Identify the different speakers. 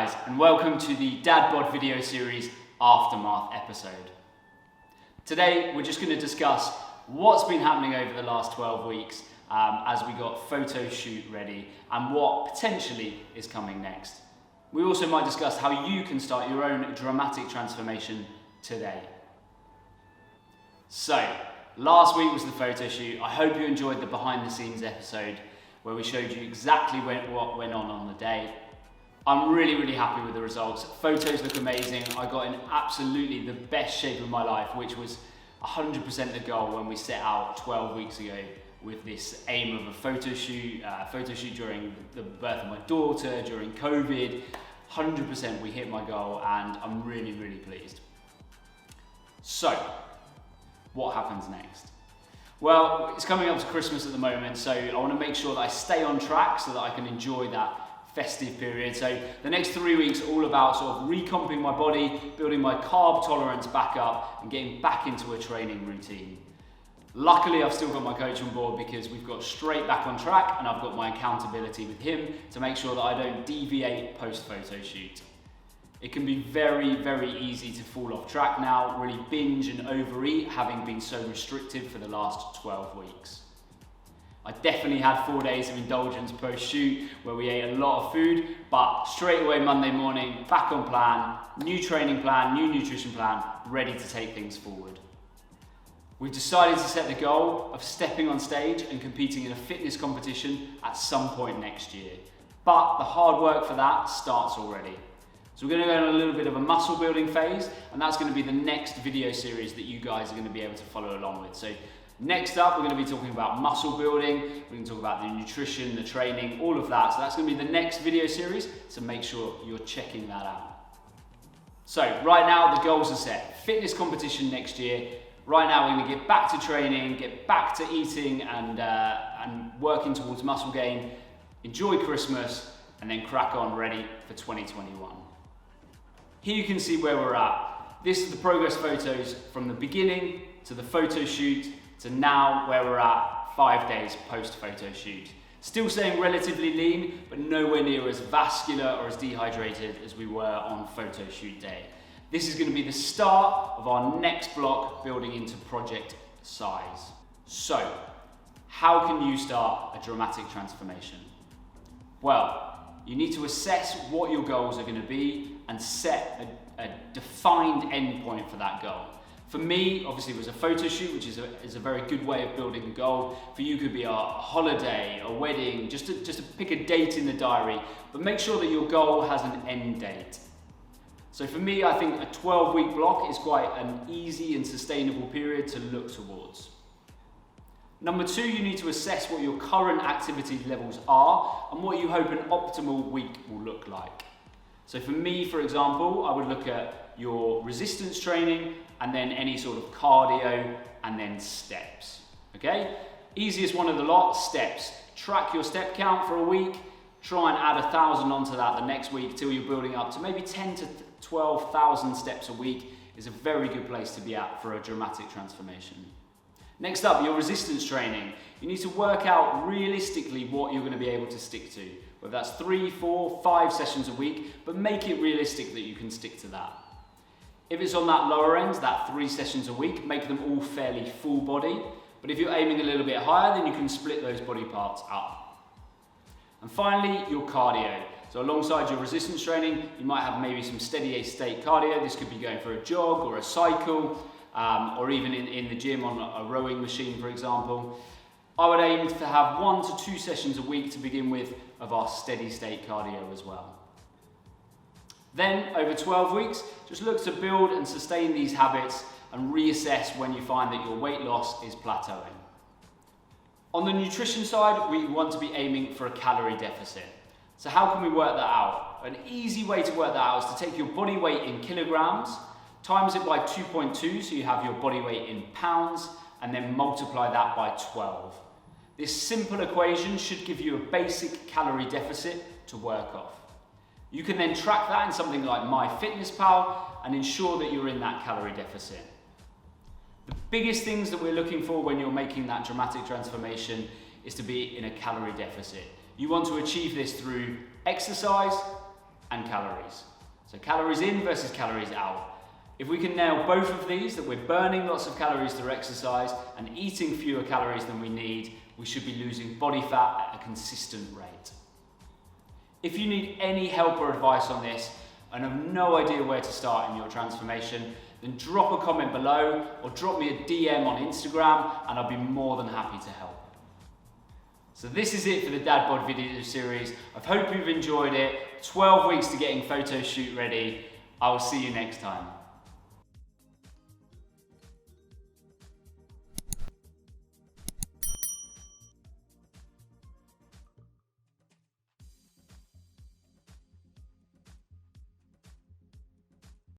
Speaker 1: guys, and welcome to the Dad Bod video series Aftermath episode. Today we're just going to discuss what's been happening over the last 12 weeks as we got photo shoot ready and what potentially is coming next. We also might discuss how you can start your own dramatic transformation today. So, last week was the photo shoot. I hope you enjoyed the behind the scenes episode where we showed you exactly what went on the day. I'm really happy with the results. Photos look amazing. I got in absolutely the best shape of my life, which was 100% the goal when we set out 12 weeks ago with this aim of a photo shoot during the birth of my daughter, during COVID. 100% we hit my goal and I'm really pleased. So, what happens next? Well, it's coming up to Christmas at the moment, so I want to make sure that I stay on track so that I can enjoy that festive period. So the next 3 weeks are all about sort of recomping my body, building my carb tolerance back up and getting back into a training routine. Luckily, I've still got my coach on board because we've got straight back on track and I've got my accountability with him to make sure that I don't deviate post-photo shoot. It can be very easy to fall off track now, really binge and overeat, having been so restrictive for the last 12 weeks. I definitely had 4 days of indulgence post-shoot where we ate a lot of food, but straight away Monday morning, back on plan, new training plan, new nutrition plan, ready to take things forward. We've decided to set the goal of stepping on stage and competing in a fitness competition at some point next year. But the hard work for that starts already. So we're going to go on a little bit of a muscle building phase, and that's going to be the next video series that you guys are going to be able to follow along with. So next up, we're going to be talking about muscle building, we're going to talk about the nutrition, the training, all of that. So that's going to be the next video series, so make sure you're checking that out. So right now, the goals are set. Fitness competition next year. Right now, we're going to get back to training, get back to eating and working towards muscle gain, enjoy Christmas, and then crack on ready for 2021. Here you can see where we're at. This is the progress photos from the beginning to the photo shoot to now where we're at 5 days post photo shoot. Still staying relatively lean, but nowhere near as vascular or as dehydrated as we were on photo shoot day. This is going to be the start of our next block building into project size. So, how can you start a dramatic transformation? Well, you need to assess what your goals are going to be and set a defined endpoint for that goal. For me, obviously, it was a photo shoot, which is a very good way of building a goal. For you, it could be a holiday, a wedding, just to pick a date in the diary, but make sure that your goal has an end date. So for me, I think a 12-week block is quite an easy and sustainable period to look towards. Number two, you need to assess what your current activity levels are and what you hope an optimal week will look like. So for me, for example, I would look at your resistance training and then any sort of cardio and then steps, okay? Easiest one of the lot, steps. Track your step count for a week, try and add 1,000 onto that the next week till you're building up to maybe 10 to 12,000 steps a week is a very good place to be at for a dramatic transformation. Next up, your resistance training. You need to work out realistically what you're going to be able to stick to, whether that's 3, 4, 5 sessions a week, but make it realistic that you can stick to that. If it's on that lower end, that 3 sessions a week, make them all fairly full body, but if you're aiming a little bit higher, then you can split those body parts up. And finally, your cardio. So alongside your resistance training, you might have maybe some steady state cardio. This could be going for a jog or a cycle, or even in the gym on a rowing machine, for example. I would aim to have 1 to 2 sessions a week to begin with of our steady state cardio as well. Then, over 12 weeks, just look to build and sustain these habits and reassess when you find that your weight loss is plateauing. On the nutrition side, we want to be aiming for a calorie deficit. So how can we work that out? An easy way to work that out is to take your body weight in kilograms, times it by 2.2, so you have your body weight in pounds, and then multiply that by 12. This simple equation should give you a basic calorie deficit to work off. You can then track that in something like MyFitnessPal and ensure that you're in that calorie deficit. The biggest things that we're looking for when you're making that dramatic transformation is to be in a calorie deficit. You want to achieve this through exercise and calories. So calories in versus calories out. If we can nail both of these, that we're burning lots of calories through exercise and eating fewer calories than we need, we should be losing body fat at a consistent rate. If you need any help or advice on this and have no idea where to start in your transformation, then drop a comment below or drop me a DM on Instagram and I'll be more than happy to help. So this is it for the Dad Bod video series. I hope you've enjoyed it. 12 weeks to getting photo shoot ready. I will see you next time.